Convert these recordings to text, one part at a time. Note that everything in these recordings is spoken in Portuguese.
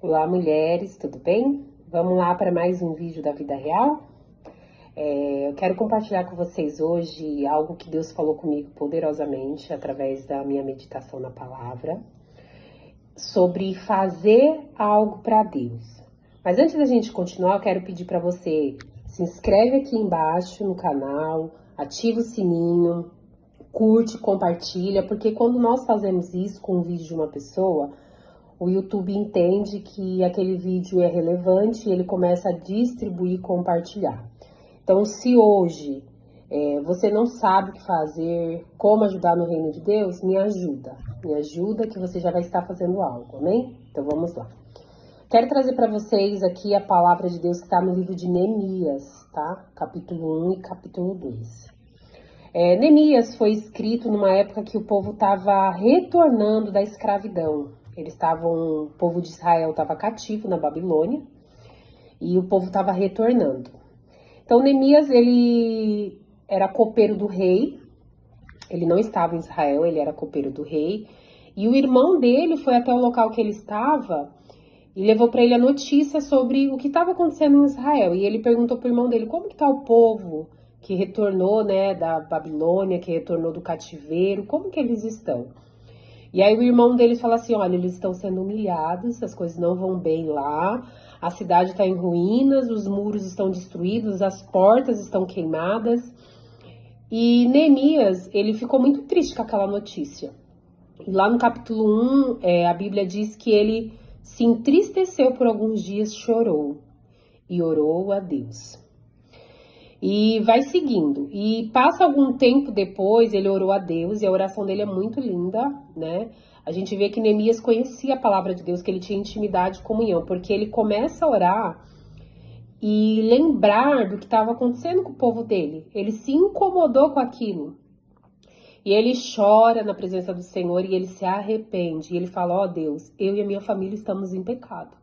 Olá, mulheres, tudo bem? Vamos lá para mais um vídeo da vida real? Eu quero compartilhar com vocês hoje algo que Deus falou comigo poderosamente através da minha meditação na palavra, sobre fazer algo para Deus. Mas antes da gente continuar, eu quero pedir para você se inscreve aqui embaixo no canal, ativa o sininho, curte, compartilha, porque quando nós fazemos isso com um vídeo de uma pessoa, o YouTube entende que aquele vídeo é relevante e ele começa a distribuir e compartilhar. Então, se hoje você não sabe o que fazer, como ajudar no reino de Deus, me ajuda. Me ajuda que você já vai estar fazendo algo, amém? Então, vamos lá. Quero trazer para vocês aqui a palavra de Deus que está no livro de Neemias, tá? Capítulo 1 e capítulo 2. Neemias foi escrito numa época que o povo estava retornando da escravidão. O povo de Israel estava cativo na Babilônia e o povo estava retornando. Então, Neemias, ele era copeiro do rei, ele não estava em Israel, ele era copeiro do rei, e o irmão dele foi até o local que ele estava e levou para ele a notícia sobre o que estava acontecendo em Israel. E ele perguntou para o irmão dele, como que está o povo que retornou, né, da Babilônia, que retornou do cativeiro, como que eles estão? E aí o irmão dele fala assim, olha, eles estão sendo humilhados, as coisas não vão bem lá, a cidade está em ruínas, os muros estão destruídos, as portas estão queimadas. E Neemias, ele ficou muito triste com aquela notícia. E lá no capítulo 1, a Bíblia diz que ele se entristeceu por alguns dias, chorou e orou a Deus. E vai seguindo. E passa algum tempo depois, ele orou a Deus, e a oração dele é muito linda, né? A gente vê que Neemias conhecia a palavra de Deus, que ele tinha intimidade e comunhão, porque ele começa a orar e lembrar do que estava acontecendo com o povo dele. Ele se incomodou com aquilo. E ele chora na presença do Senhor e ele se arrepende. E ele fala, ó Deus, eu e a minha família estamos em pecado.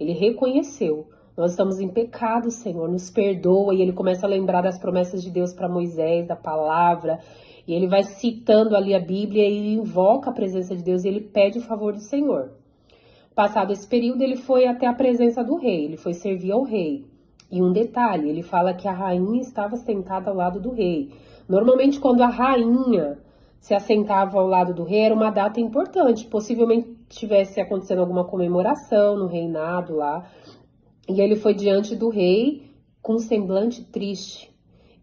Ele reconheceu. Nós estamos em pecado, Senhor, nos perdoa. E ele começa a lembrar das promessas de Deus para Moisés, da palavra. E ele vai citando ali a Bíblia e invoca a presença de Deus e ele pede o favor do Senhor. Passado esse período, ele foi até a presença do rei, ele foi servir ao rei. E um detalhe, ele fala que a rainha estava sentada ao lado do rei. Normalmente, quando a rainha se assentava ao lado do rei, era uma data importante. Possivelmente tivesse acontecendo alguma comemoração no reinado lá. E ele foi diante do rei com um semblante triste.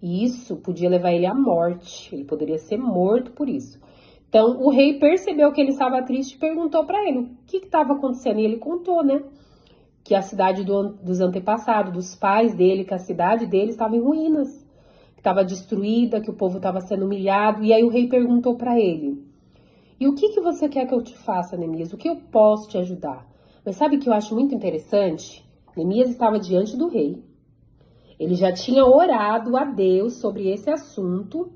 E isso podia levar ele à morte. Ele poderia ser morto por isso. Então, o rei percebeu que ele estava triste e perguntou para ele o que estava acontecendo. E ele contou, né? Que a cidade dos antepassados, dos pais dele, que a cidade dele estava em ruínas. Que estava destruída, que o povo estava sendo humilhado. E aí o rei perguntou para ele, e o que você quer que eu te faça, Neemias? O que eu posso te ajudar? Mas sabe o que eu acho muito interessante? Neemias estava diante do rei. Ele já tinha orado a Deus sobre esse assunto.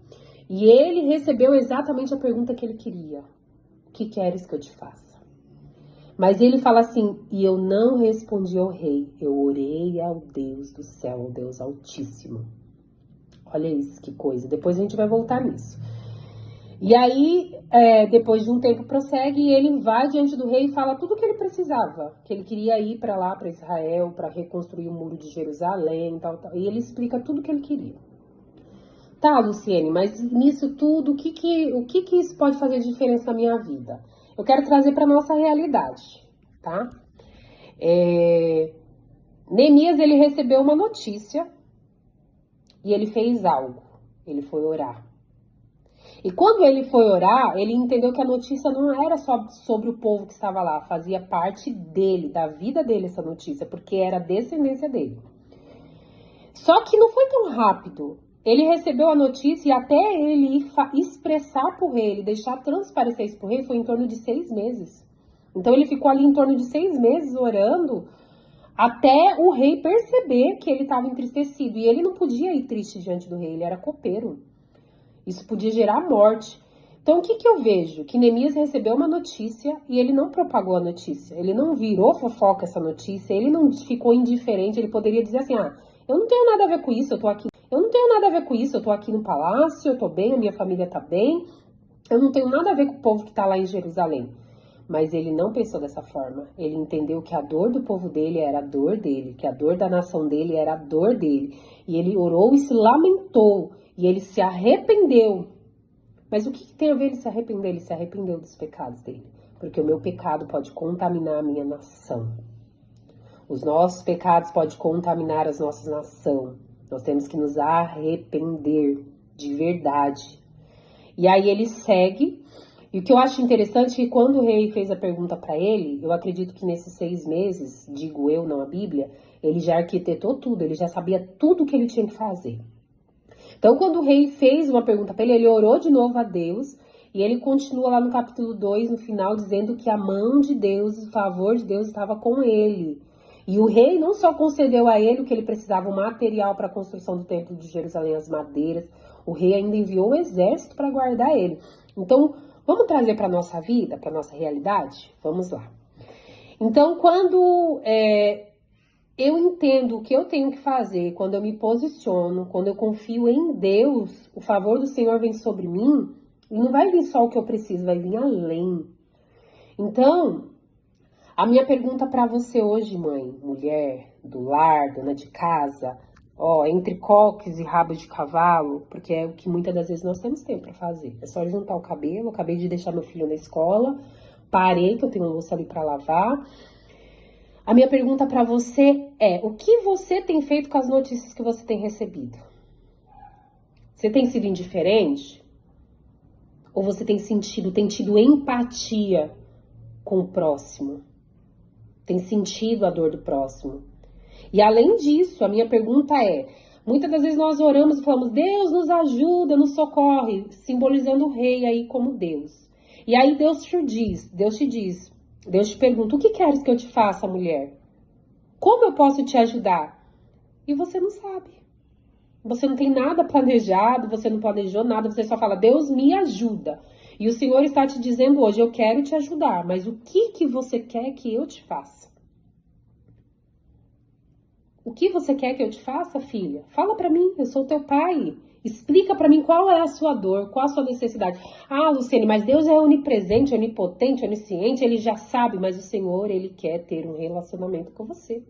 E ele recebeu exatamente a pergunta que ele queria. O que queres que eu te faça? Mas ele fala assim, e eu não respondi ao rei. Eu orei ao Deus do céu, ao Deus Altíssimo. Olha isso, que coisa. Depois a gente vai voltar nisso. E aí, depois de um tempo prossegue, e ele vai diante do rei e fala tudo o que ele precisava. Que ele queria ir para lá, para Israel, para reconstruir o muro de Jerusalém, tal. E ele explica tudo o que ele queria. Tá, Luciene, mas nisso tudo, o que isso pode fazer diferença na minha vida? Eu quero trazer para nossa realidade, tá? Neemias, ele recebeu uma notícia e ele fez algo. Ele foi orar. E quando ele foi orar, ele entendeu que a notícia não era só sobre o povo que estava lá, fazia parte dele, da vida dele essa notícia, porque era a descendência dele. Só que não foi tão rápido. Ele recebeu a notícia e até ele expressar para o rei, ele deixar transparecer isso para o rei, foi em torno de 6 meses. Então ele ficou ali em torno de 6 meses orando, até o rei perceber que ele estava entristecido. E ele não podia ir triste diante do rei, ele era copeiro. Isso podia gerar morte. Então o que eu vejo? Que Neemias recebeu uma notícia e ele não propagou a notícia. Ele não virou fofoca essa notícia, ele não ficou indiferente, ele poderia dizer assim, eu não tenho nada a ver com isso, eu tô aqui. Eu não tenho nada a ver com isso, eu tô aqui no palácio, eu tô bem, a minha família tá bem. Eu não tenho nada a ver com o povo que tá lá em Jerusalém. Mas ele não pensou dessa forma. Ele entendeu que a dor do povo dele era a dor dele, que a dor da nação dele era a dor dele. E ele orou e se lamentou, e ele se arrependeu. Mas o que tem a ver ele se arrepender? Ele se arrependeu dos pecados dele. Porque o meu pecado pode contaminar a minha nação. Os nossos pecados podem contaminar as nossas nações. Nós temos que nos arrepender de verdade. E aí ele segue. E o que eu acho interessante é que quando o rei fez a pergunta para ele, eu acredito que nesses 6 meses, digo eu, não a Bíblia, ele já arquitetou tudo, ele já sabia tudo o que ele tinha que fazer. Então, quando o rei fez uma pergunta para ele, ele orou de novo a Deus, e ele continua lá no capítulo 2, no final, dizendo que a mão de Deus, o favor de Deus estava com ele. E o rei não só concedeu a ele o que ele precisava, o material para a construção do templo de Jerusalém, as madeiras, o rei ainda enviou um exército para guardar ele. Então, vamos trazer para a nossa vida, para a nossa realidade? Vamos lá. Então, quando eu entendo o que eu tenho que fazer, quando eu me posiciono, quando eu confio em Deus, o favor do Senhor vem sobre mim, e não vai vir só o que eu preciso, vai vir além. Então, a minha pergunta para você hoje, mãe, mulher, do lar, dona de casa, entre coques e rabo de cavalo, porque é o que muitas das vezes nós temos tempo para fazer. É só juntar o cabelo, acabei de deixar meu filho na escola, parei que eu tenho louça ali para lavar. A minha pergunta para você é, o que você tem feito com as notícias que você tem recebido? Você tem sido indiferente? Ou você tem tido empatia com o próximo? Tem sentido a dor do próximo? E além disso, a minha pergunta é, muitas das vezes nós oramos e falamos, Deus nos ajuda, nos socorre, simbolizando o rei aí como Deus. E aí Deus te diz, Deus te pergunta, o que queres que eu te faça, mulher? Como eu posso te ajudar? E você não sabe. Você não tem nada planejado, você não planejou nada, você só fala, Deus me ajuda. E o Senhor está te dizendo hoje, eu quero te ajudar, mas o que você quer que eu te faça? O que você quer que eu te faça, filha? Fala pra mim, eu sou teu pai. Explica pra mim qual é a sua dor, qual a sua necessidade. Ah, Luciene, mas Deus é onipresente, onipotente, onisciente, ele já sabe, mas o Senhor, ele quer ter um relacionamento com você.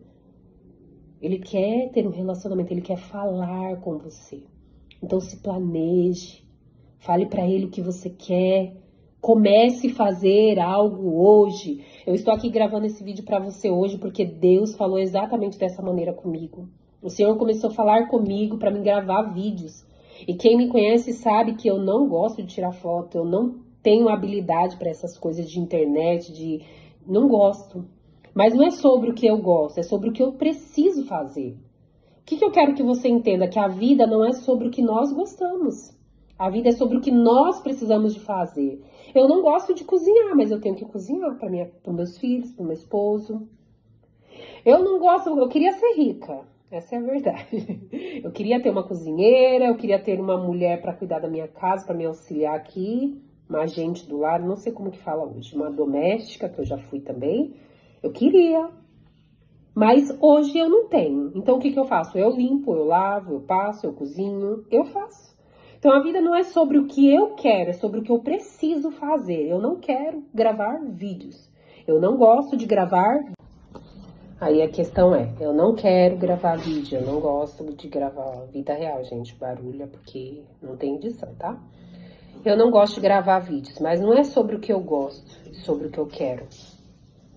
Ele quer ter um relacionamento, ele quer falar com você. Então se planeje, fale pra ele o que você quer, comece a fazer algo hoje. Eu estou aqui gravando esse vídeo pra você hoje porque Deus falou exatamente dessa maneira comigo. O Senhor começou a falar comigo pra mim gravar vídeos. E quem me conhece sabe que eu não gosto de tirar foto, eu não tenho habilidade para essas coisas de internet, não gosto. Mas não é sobre o que eu gosto, é sobre o que eu preciso fazer. O que eu quero que você entenda? Que a vida não é sobre o que nós gostamos. A vida é sobre o que nós precisamos de fazer. Eu não gosto de cozinhar, mas eu tenho que cozinhar para meus filhos, para o meu esposo. Eu queria ser rica, essa é a verdade. Eu queria ter uma cozinheira, eu queria ter uma mulher para cuidar da minha casa, para me auxiliar aqui, uma agente do lar, não sei como que fala hoje, uma doméstica, que eu já fui também. Eu queria, mas hoje eu não tenho. Então o que eu faço? Eu limpo, eu lavo, eu passo, eu cozinho, eu faço. Então a vida não é sobre o que eu quero, é sobre o que eu preciso fazer. Eu não quero gravar vídeos. Eu não gosto de gravar. Aí a questão é, eu não quero gravar vídeo, eu não gosto de gravar vida real, gente. Barulho é porque não tem edição, tá? Eu não gosto de gravar vídeos, mas não é sobre o que eu gosto, é sobre o que eu quero.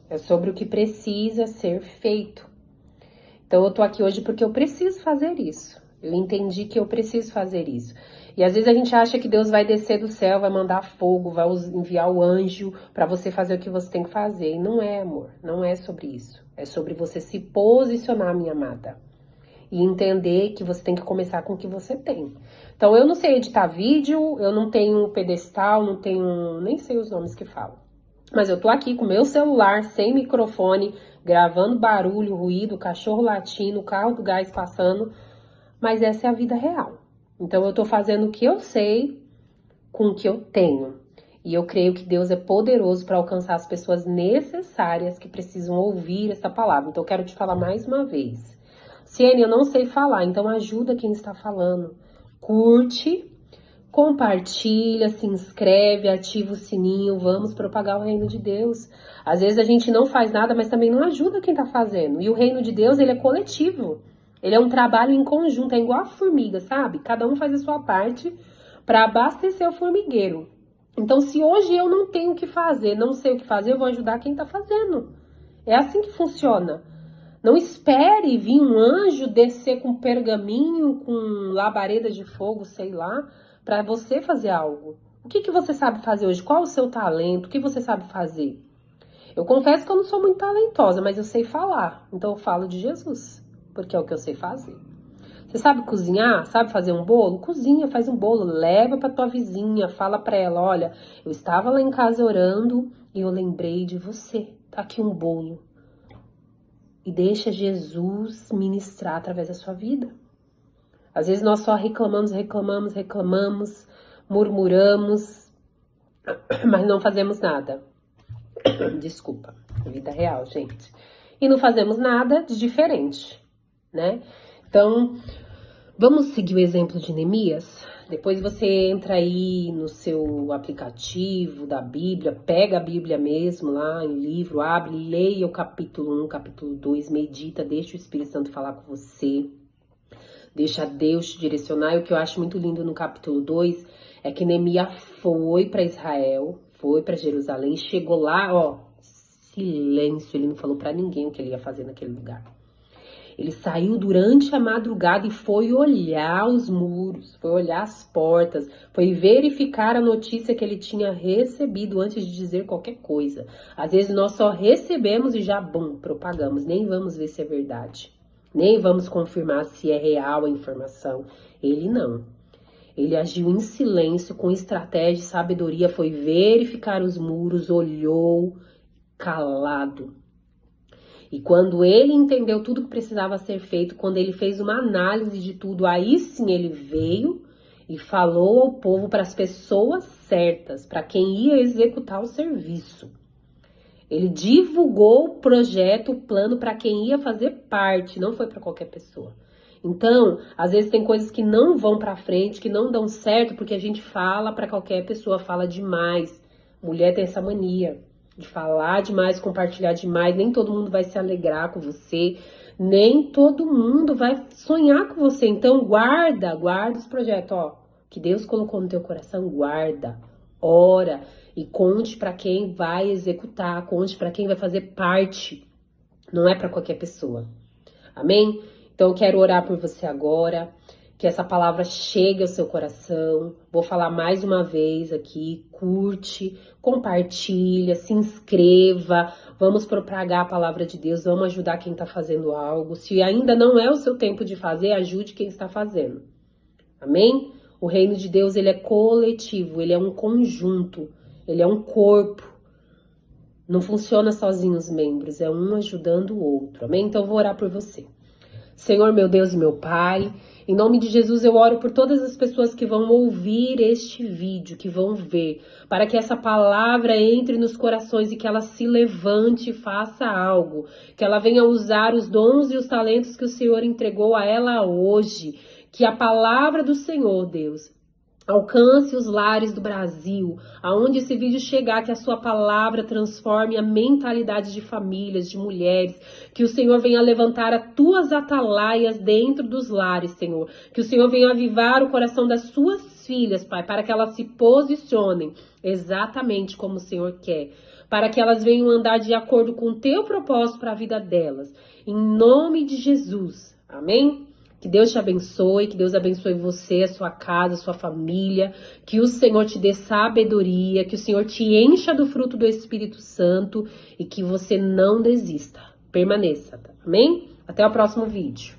É sobre o que precisa ser feito. Então eu tô aqui hoje porque eu preciso fazer isso. Eu entendi que eu preciso fazer isso. E às vezes a gente acha que Deus vai descer do céu, vai mandar fogo, vai enviar o anjo para você fazer o que você tem que fazer. E não é, amor. Não é sobre isso. É sobre você se posicionar, minha amada. E entender que você tem que começar com o que você tem. Então eu não sei editar vídeo, eu não tenho pedestal, não tenho... nem sei os nomes que falam. Mas eu tô aqui com meu celular, sem microfone, gravando barulho, ruído, cachorro latindo, carro do gás passando. Mas essa é a vida real. Então eu tô fazendo o que eu sei com o que eu tenho. E eu creio que Deus é poderoso para alcançar as pessoas necessárias que precisam ouvir essa palavra. Então eu quero te falar mais uma vez. Ciene, eu não sei falar, então ajuda quem está falando. Curte, compartilha, se inscreve, ativa o sininho, vamos propagar o reino de Deus. Às vezes a gente não faz nada, mas também não ajuda quem tá fazendo. E o reino de Deus, ele é coletivo. Ele é um trabalho em conjunto, é igual a formiga, sabe? Cada um faz a sua parte para abastecer o formigueiro. Então, se hoje eu não tenho o que fazer, não sei o que fazer, eu vou ajudar quem tá fazendo. É assim que funciona. Não espere vir um anjo descer com pergaminho, com labareda de fogo, sei lá, para você fazer algo. O que você sabe fazer hoje? Qual o seu talento? O que você sabe fazer? Eu confesso que eu não sou muito talentosa, mas eu sei falar. Então eu falo de Jesus, porque é o que eu sei fazer. Você sabe cozinhar? Sabe fazer um bolo? Cozinha, faz um bolo, leva para tua vizinha, fala para ela, olha, eu estava lá em casa orando e eu lembrei de você. Tá aqui um bolo. E deixa Jesus ministrar através da sua vida. Às vezes nós só reclamamos, murmuramos, mas não fazemos nada. Desculpa, vida real, gente. E não fazemos nada de diferente, né? Então, vamos seguir o exemplo de Neemias? Depois você entra aí no seu aplicativo da Bíblia, pega a Bíblia mesmo lá em livro, abre, leia o capítulo 1, capítulo 2, medita, deixa o Espírito Santo falar com você, deixa Deus te direcionar. E o que eu acho muito lindo no capítulo 2 é que Neemias foi para Israel, foi para Jerusalém, chegou lá, ó, silêncio, ele não falou para ninguém o que ele ia fazer naquele lugar. Ele saiu durante a madrugada e foi olhar os muros, foi olhar as portas, foi verificar a notícia que ele tinha recebido antes de dizer qualquer coisa. Às vezes nós só recebemos e já, bum, propagamos, nem vamos ver se é verdade, nem vamos confirmar se é real a informação. Ele não. Ele agiu em silêncio, com estratégia e sabedoria, foi verificar os muros, olhou, calado. E quando ele entendeu tudo que precisava ser feito, quando ele fez uma análise de tudo, aí sim ele veio e falou ao povo, para as pessoas certas, para quem ia executar o serviço. Ele divulgou o projeto, o plano para quem ia fazer parte, não foi para qualquer pessoa. Então, às vezes tem coisas que não vão para frente, que não dão certo, porque a gente fala para qualquer pessoa, fala demais. Mulher tem essa mania de falar demais, compartilhar demais, nem todo mundo vai se alegrar com você, nem todo mundo vai sonhar com você. Então guarda os projetos, ó, que Deus colocou no teu coração, guarda, ora e conte para quem vai executar, conte para quem vai fazer parte, não é para qualquer pessoa. Amém? Então eu quero orar por você agora, que essa palavra chegue ao seu coração. Vou falar mais uma vez aqui, curte, compartilha, se inscreva, vamos propagar a palavra de Deus, vamos ajudar quem está fazendo algo. Se ainda não é o seu tempo de fazer, ajude quem está fazendo. Amém? O reino de Deus, ele é coletivo, ele é um conjunto, ele é um corpo. Não funciona sozinho os membros, é um ajudando o outro. Amém? Então eu vou orar por você. Senhor, meu Deus e meu Pai, em nome de Jesus eu oro por todas as pessoas que vão ouvir este vídeo, que vão ver, para que essa palavra entre nos corações e que ela se levante e faça algo, que ela venha usar os dons e os talentos que o Senhor entregou a ela hoje, que a palavra do Senhor, Deus, alcance os lares do Brasil, aonde esse vídeo chegar, que a sua palavra transforme a mentalidade de famílias, de mulheres, que o Senhor venha levantar as tuas atalaias dentro dos lares, Senhor, que o Senhor venha avivar o coração das suas filhas, Pai, para que elas se posicionem exatamente como o Senhor quer, para que elas venham andar de acordo com o teu propósito para a vida delas, em nome de Jesus, amém? Que Deus te abençoe, que Deus abençoe você, a sua casa, a sua família, que o Senhor te dê sabedoria, que o Senhor te encha do fruto do Espírito Santo e que você não desista, permaneça, amém? Até o próximo vídeo.